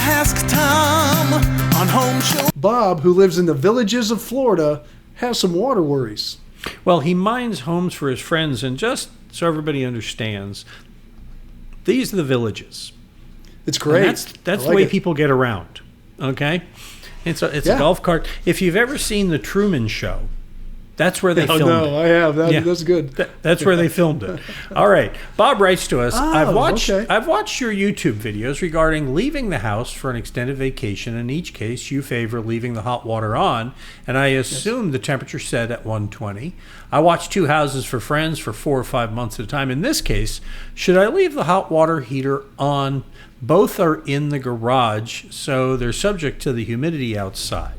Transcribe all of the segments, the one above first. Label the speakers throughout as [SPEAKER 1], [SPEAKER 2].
[SPEAKER 1] Ask Tom on Home Show.
[SPEAKER 2] Bob, who lives in the Villages of Florida, has some water worries.
[SPEAKER 3] Well, he mines homes for his friends, and just so everybody understands, these are the villages.
[SPEAKER 2] It's great.
[SPEAKER 3] And that's the way people get around, okay? It's a golf cart. If you've ever seen The Truman Show, that's where they filmed it.
[SPEAKER 2] No, I have. That's good.
[SPEAKER 3] That's where they filmed it. All right. Bob writes to us, I've watched your YouTube videos regarding leaving the house for an extended vacation. In each case, you favor leaving the hot water on, and I assume the temperature set at 120. I watched 2 houses for friends for 4 or 5 months at a time. In this case, should I leave the hot water heater on? Both are in the garage, so they're subject to the humidity outside.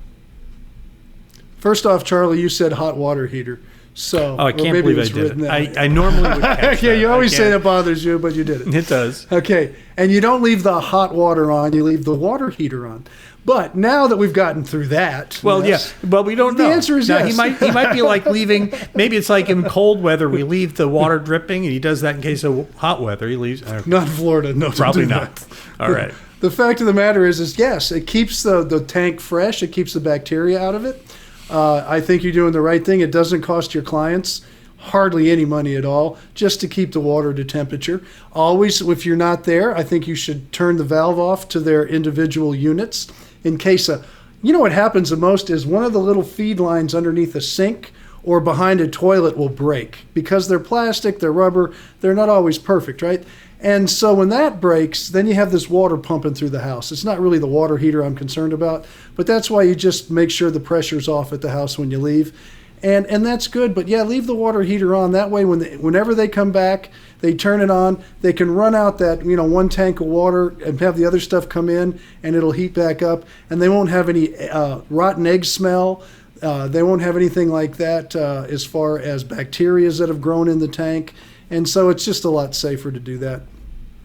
[SPEAKER 2] First off, Charlie, you said hot water heater. So,
[SPEAKER 3] I can't believe I did it. I normally would catch that.
[SPEAKER 2] You always say that bothers you, but you did it.
[SPEAKER 3] It does.
[SPEAKER 2] Okay, and you don't leave the hot water on, you leave the water heater on. But now that we've gotten through that...
[SPEAKER 3] Well,
[SPEAKER 2] yes,
[SPEAKER 3] but we don't know.
[SPEAKER 2] The answer is
[SPEAKER 3] now,
[SPEAKER 2] yes.
[SPEAKER 3] He might be like leaving... Maybe it's like in cold weather, we leave the water dripping, and he does that in case of hot weather. He leaves...
[SPEAKER 2] Not in Florida. No,
[SPEAKER 3] probably not. All right.
[SPEAKER 2] The fact of the matter is yes, it keeps the tank fresh. It keeps the bacteria out of it. I think you're doing the right thing. It doesn't cost your clients hardly any money at all just to keep the water to temperature. Always, if you're not there, I think you should turn the valve off to their individual units in case you know what happens the most is one of the little feed lines underneath a sink or behind a toilet will break. Because they're plastic, they're rubber, they're not always perfect, right? And so when that breaks, then you have this water pumping through the house. It's not really the water heater I'm concerned about, but that's why you just make sure the pressure's off at the house when you leave. And that's good, but yeah, leave the water heater on. That way, whenever they come back, they turn it on. They can run out that 1 tank of water and have the other stuff come in, and it'll heat back up. And they won't have any rotten egg smell. They won't have anything like that as far as bacteria that have grown in the tank. And so it's just a lot safer to do that.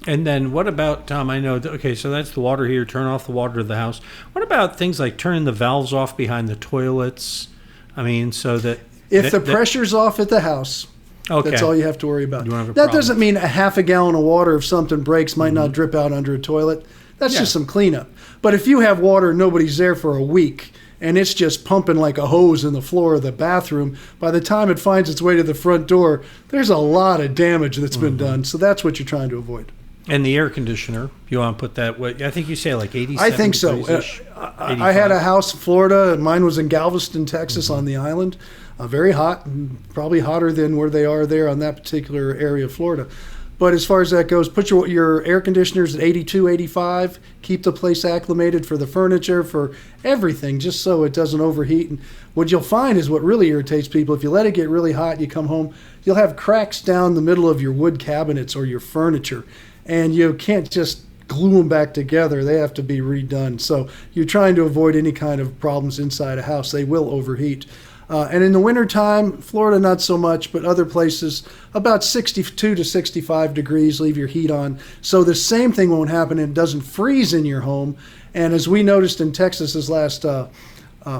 [SPEAKER 3] And then what about, Tom, I know, okay, so that's the water heater, turn off the water to the house. What about things like turning the valves off behind the toilets? I mean, so that...
[SPEAKER 2] If the pressure's off at the house, that's all you have to worry about. That doesn't mean a half a gallon of water, if something breaks, might not drip out under a toilet. That's just some cleanup. But if you have water and nobody's there for a week, and it's just pumping like a hose in the floor of the bathroom, by the time it finds its way to the front door, there's a lot of damage that's been done. So that's what you're trying to avoid.
[SPEAKER 3] And the air conditioner, you want to put that, I think you say like 87
[SPEAKER 2] I think so. I had a house in Florida, and mine was in Galveston, Texas on the island. Very hot, and probably hotter than where they are there on that particular area of Florida. But as far as that goes, put your air conditioners at 82, 85. Keep the place acclimated for the furniture, for everything, just so it doesn't overheat. And what you'll find is what really irritates people, if you let it get really hot, you come home, you'll have cracks down the middle of your wood cabinets or your furniture. And you can't just glue them back together. They have to be redone. So you're trying to avoid any kind of problems inside a house. They will overheat. And in the wintertime, Florida not so much, but other places, about 62 to 65 degrees, leave your heat on. So the same thing won't happen, and it doesn't freeze in your home. And as we noticed in Texas this last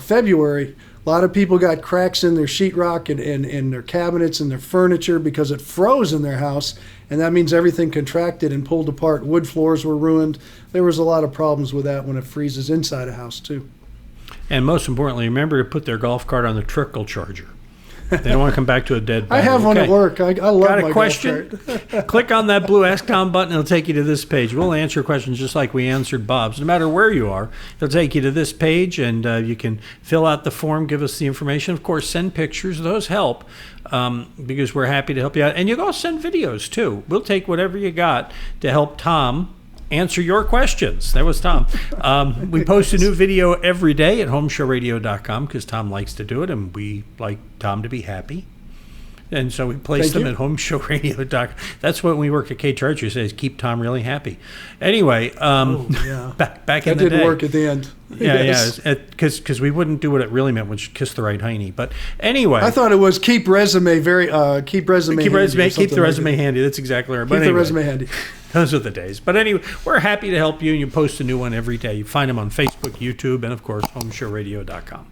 [SPEAKER 2] February, a lot of people got cracks in their sheetrock and their cabinets and their furniture because it froze in their house, and that means everything contracted and pulled apart. Wood floors were ruined. There was a lot of problems with that when it freezes inside a house, too.
[SPEAKER 3] And most importantly, remember to put their golf cart on the trickle charger. They don't want to come back to a dead battery.
[SPEAKER 2] I have one at work. I love
[SPEAKER 3] Got
[SPEAKER 2] my
[SPEAKER 3] a question?
[SPEAKER 2] golf cart.
[SPEAKER 3] Click on that blue Ask Tom button. It'll take you to this page. We'll answer questions just like we answered Bob's. No matter where you are, it'll take you to this page, and you can fill out the form, give us the information. Of course, send pictures. Those help because we're happy to help you out. And you can also send videos, too. We'll take whatever you got to help Tom answer your questions. That was Tom. We post a new video every day at HomeShowRadio.com because Tom likes to do it, and we like Tom to be happy. And so we place them at HomeShowRadio.com. That's what we work at K Charger says, keep Tom really happy. Anyway, back in the day. That
[SPEAKER 2] didn't work at the end.
[SPEAKER 3] Yeah, because we wouldn't do what it really meant, which is kiss the right hiney. But anyway.
[SPEAKER 2] I thought it was keep the resume
[SPEAKER 3] handy. That's exactly right.
[SPEAKER 2] Keep the resume handy.
[SPEAKER 3] Those are the days. But anyway, we're happy to help you, and you post a new one every day. You find them on Facebook, YouTube, and, of course, HomeShowRadio.com.